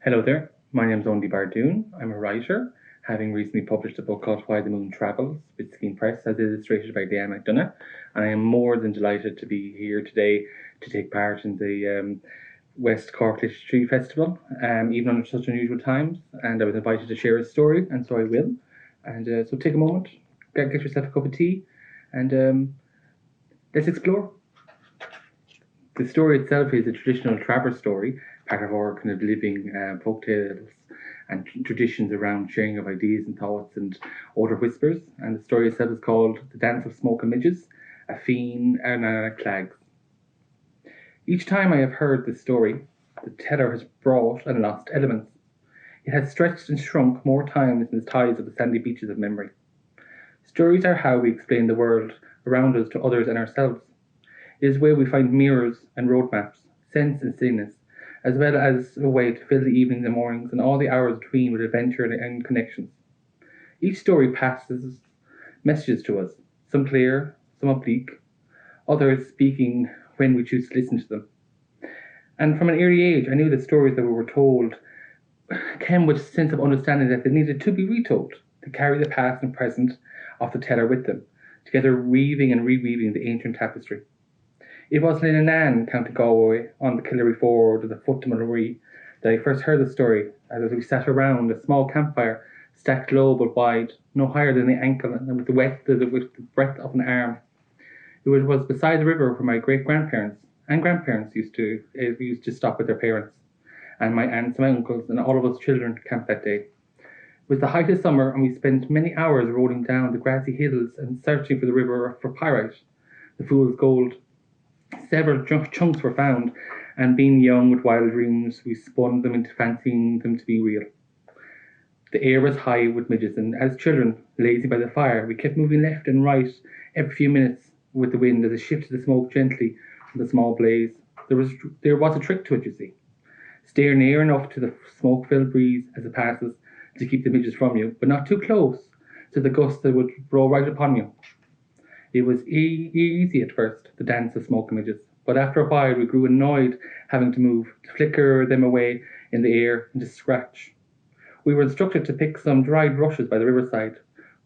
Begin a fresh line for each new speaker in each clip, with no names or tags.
Hello there, my name is Oein DeBharduin. I'm a writer, having recently published a book called Why the Moon Travels with Skein Press, as illustrated by Leanne McDonagh. And I am more than delighted to be here today to take part in the West Cork Literary Festival, even under such unusual times. And I was invited to share a story, and so I will. And so take a moment, get yourself a cup of tea, and let's explore. The story itself is a traditional traverse story, part of our kind of living folk tales and traditions around sharing of ideas and thoughts and older whispers. And the story itself is called The Dance of Smoke and Midges, a Fiend and a Clags. Each time I have heard this story, the teller has brought and lost elements. It has stretched and shrunk more times than the tides of the sandy beaches of memory. Stories are how we explain the world around us to others and ourselves. It is where we find mirrors and roadmaps, sense and silliness, as well as a way to fill the evenings and mornings and all the hours between with adventure and connections. Each story passes messages to us, some clear, some oblique, others speaking when we choose to listen to them. And from an early age, I knew that stories that we were told came with a sense of understanding that they needed to be retold, to carry the past and present of the teller with them, together weaving and reweaving the ancient tapestry. It was in Annan, County Galway, on the Killery Ford of the foot to Mincéirí, that I first heard the story, as we sat around a small campfire, stacked low but wide, no higher than the ankle, and with the breadth of an arm. It was beside the river where my great-grandparents and grandparents used to stop with their parents, and my aunts and my uncles and all of us children camped that day. It was the height of summer, and we spent many hours rolling down the grassy hills and searching for the river for pyrite, the fool's gold. Several chunks were found, and being young with wild dreams, we spun them into fancying them to be real. The air was high with midges, and as children, lazy by the fire, we kept moving left and right every few minutes with the wind as it shifted the smoke gently from the small blaze. There was a trick to it, you see. Steer near enough to the smoke-filled breeze as it passes to keep the midges from you, but not too close to the gust that would blow right upon you. It was easy at first, the dance of smoke and midges, but after a while we grew annoyed having to move, to flicker them away in the air and to scratch. We were instructed to pick some dried rushes by the riverside,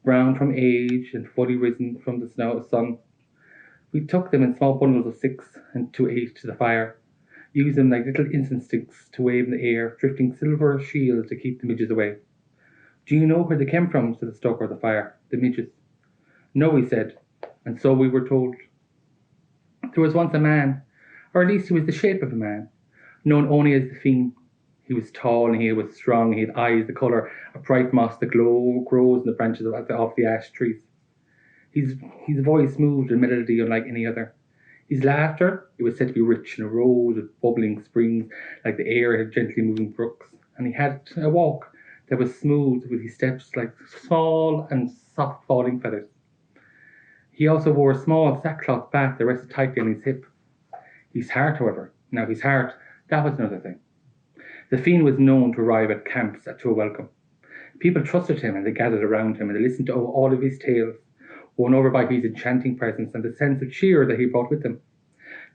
brown from age and fully risen from the sun. We took them in small bundles of 6 and to 8 to the fire, used them like little incense sticks to wave in the air, drifting silver shields to keep the midges away. Do you know where they came from? Said the stoker of the fire. The midges. No, we said, and so we were told. There was once a man, or at least he was the shape of a man, known only as the Fiend. He was tall and he was strong, he had eyes the colour of bright moss that grows in the branches of the ash trees. His voice moved in melody unlike any other. His laughter, it was said to be rich and arose with bubbling springs like the air of gently moving brooks, and he had a walk that was smooth with his steps like small and soft falling feathers. He also wore a small sackcloth bat that rested tightly on his hip. His heart, however, that was another thing. The Fiend was known to arrive at camps to a welcome. People trusted him and they gathered around him and they listened to all of his tales, won over by his enchanting presence and the sense of cheer that he brought with him.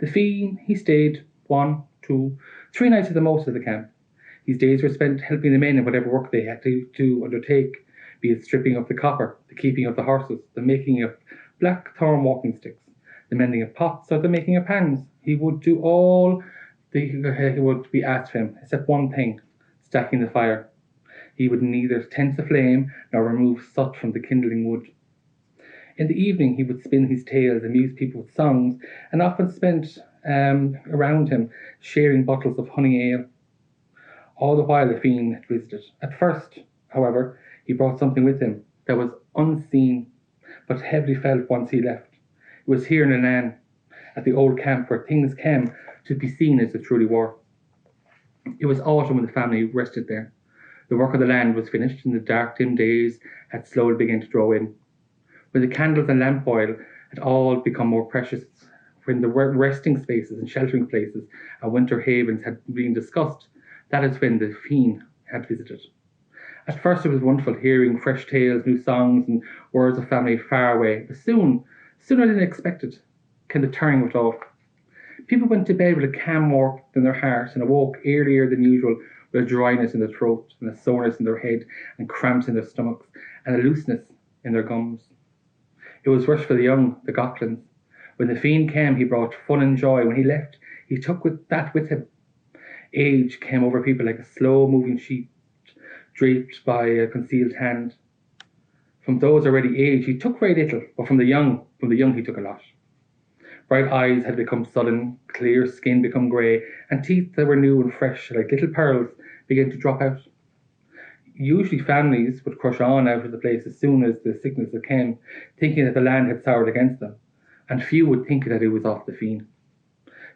The Fiend, he stayed 1, 2, 3 nights at the most at the camp. His days were spent helping the men in whatever work they had to undertake, be it stripping of the copper, the keeping of the horses, the making of blackthorn walking sticks, the mending of pots, or the making of pans. He would do all he would be asked of him, except one thing, stacking the fire. He would neither tend the flame nor remove soot from the kindling wood. In the evening he would spin his tales, amuse people with songs, and often spent around him sharing bottles of honey ale. All the while the Fiend had visited. At first, however, he brought something with him that was unseen, but heavily felt once he left. It was here in Annan, at the old camp where things came to be seen as they truly were. It was autumn when the family rested there. The work of the land was finished, and the dark dim days had slowly begun to draw in. When the candles and lamp oil had all become more precious, when the resting spaces and sheltering places and winter havens had been discussed, that is when the Fiend had visited. At first it was wonderful hearing fresh tales, new songs, and words of family far away. But sooner than expected, came the turning of it all. People went to bed with a calm warmth in their hearts and awoke earlier than usual with a dryness in their throat, and a soreness in their head, and cramps in their stomachs, and a looseness in their gums. It was worse for the young, the gocklins. When the fiend came, he brought fun and joy. When he left, he took that with him. Age came over people like a slow-moving sheet, draped by a concealed hand. From those already aged, he took very little, but from the young he took a lot. Bright eyes had become sullen, clear skin become grey, and teeth that were new and fresh, like little pearls, began to drop out. Usually families would crush on out of the place as soon as the sickness came, thinking that the land had soured against them, and few would think that it was off the fiend.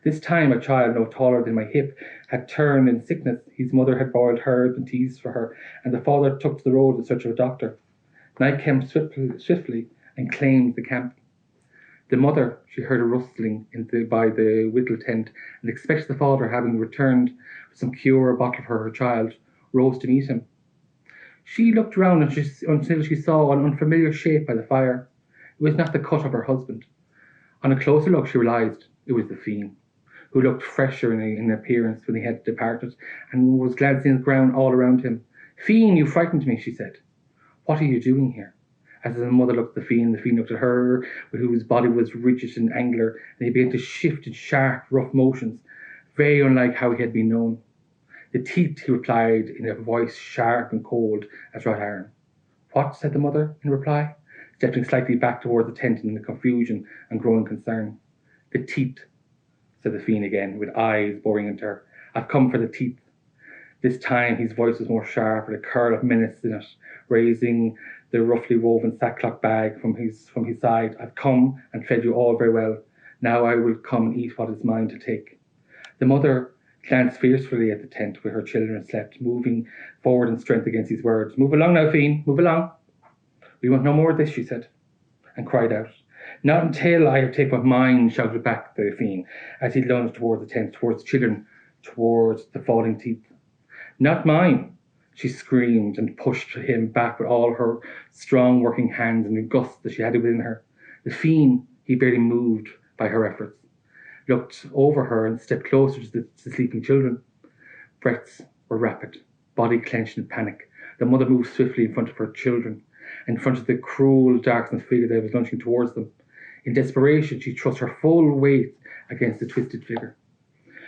This time a child no taller than my hip had turned in sickness. His mother had boiled herbs and teas for her, and the father took to the road in search of a doctor. Night came swiftly and claimed the camp. The mother, she heard a rustling by the whittle tent, and expected the father, having returned with some cure or bottle for her child, rose to meet him. She looked round until she saw an unfamiliar shape by the fire. It was not the cut of her husband. On a closer look, she realised it was the fiend, who looked fresher in appearance when he had departed, and was glancing at the ground all around him. "Fiend, you frightened me," she said. "What are you doing here?" As the mother looked at the fiend looked at her, whose body was rigid and angular, and he began to shift in sharp, rough motions, very unlike how he had been known. "The teeth," he replied in a voice sharp and cold as wrought iron. "What?" said the mother in reply, stepping slightly back towards the tent in confusion and growing concern. "The teeth," said the fiend again, with eyes boring into her. "I've come for the teeth." This time his voice was more sharp, with a curl of menace in it, raising the roughly woven sackcloth bag from his side. "I've come and fed you all very well. Now I will come and eat what is mine to take." The mother glanced fiercely at the tent where her children slept, moving forward in strength against his words. "Move along now, fiend, move along." "We want no more of this," she said, and cried out. "Not until I have taken what mine," shouted back the fiend, as he lunged towards the tent, towards the children, towards the falling teeth. "Not mine," she screamed, and pushed him back with all her strong working hands and the gust that she had within her. The fiend, he barely moved by her efforts, looked over her and stepped closer to the sleeping children. Breaths were rapid, body clenched in panic. The mother moved swiftly in front of her children, in front of the cruel, dark-skinned figure that was lunging towards them. In desperation, she thrust her full weight against the twisted figure.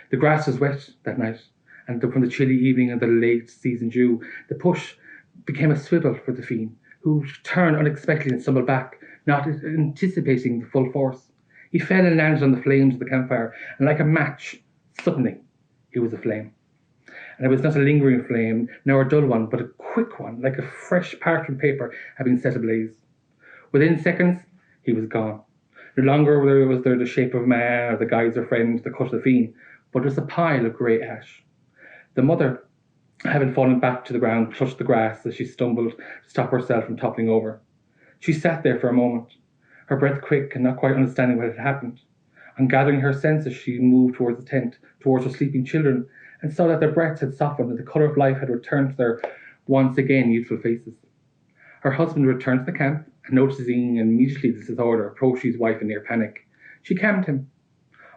The grass was wet that night, and from the chilly evening and the late season dew, the push became a swivel for the fiend, who turned unexpectedly and stumbled back, not anticipating the full force. He fell and landed on the flames of the campfire, and like a match, suddenly, he was aflame. And it was not a lingering flame, nor a dull one, but a quick one, like a fresh parchment paper having set ablaze. Within seconds, he was gone. No longer was there the shape of a man or the guise of friend, the cut of the fiend, but just a pile of grey ash. The mother, having fallen back to the ground, clutched the grass as she stumbled to stop herself from toppling over. She sat there for a moment, her breath quick and not quite understanding what had happened. On gathering her senses, she moved towards the tent, towards her sleeping children, and saw that their breaths had softened and the colour of life had returned to their once again youthful faces. Her husband returned to the camp, and noticing immediately the disorder, approached his wife in near panic. She calmed him.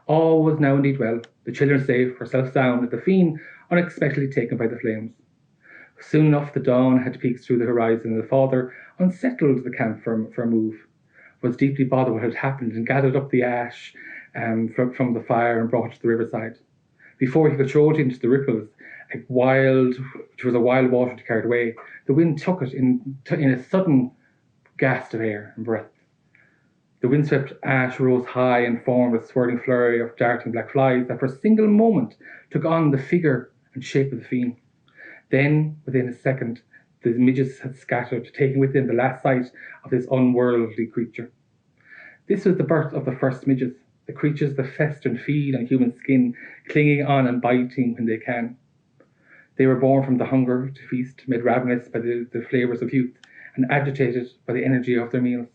All was now indeed well, the children safe, herself sound, and the fiend unexpectedly taken by the flames. Soon enough the dawn had peeked through the horizon, and the father unsettled the camp for a move, was deeply bothered what had happened, and gathered up the ash from the fire and brought it to the riverside. Before he could throw it into the ripples, which was a wild water to carry it away, the wind took it in a sudden gust of air and breath. The windswept ash rose high and formed a swirling flurry of darting black flies that for a single moment took on the figure and shape of the fiend. Then, within a second, the midges had scattered, taking with them the last sight of this unworldly creature. This was the birth of the first midges, the creatures that fester and feed on human skin, clinging on and biting when they can. They were born from the hunger to feast, made ravenous by the flavours of youth, and agitated by the energy of their meals.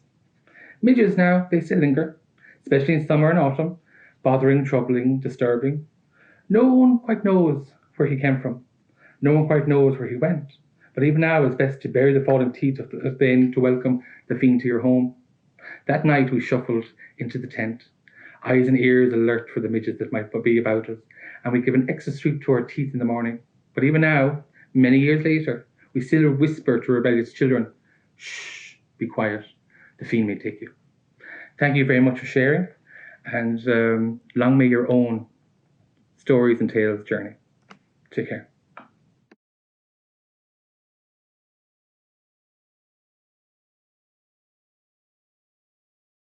Midges now, they still linger, especially in summer and autumn, bothering, troubling, disturbing. No one quite knows where he came from. No one quite knows where he went. But even now it's best to bury the fallen teeth of Thane to welcome the fiend to your home. That night we shuffled into the tent, eyes and ears alert for the midges that might be about us, and we give an extra sweep to our teeth in the morning. But even now, many years later, we still whisper to rebellious children, shh, be quiet, the fiend may take you. Thank you very much for sharing, and long may your own stories and tales journey. Take care.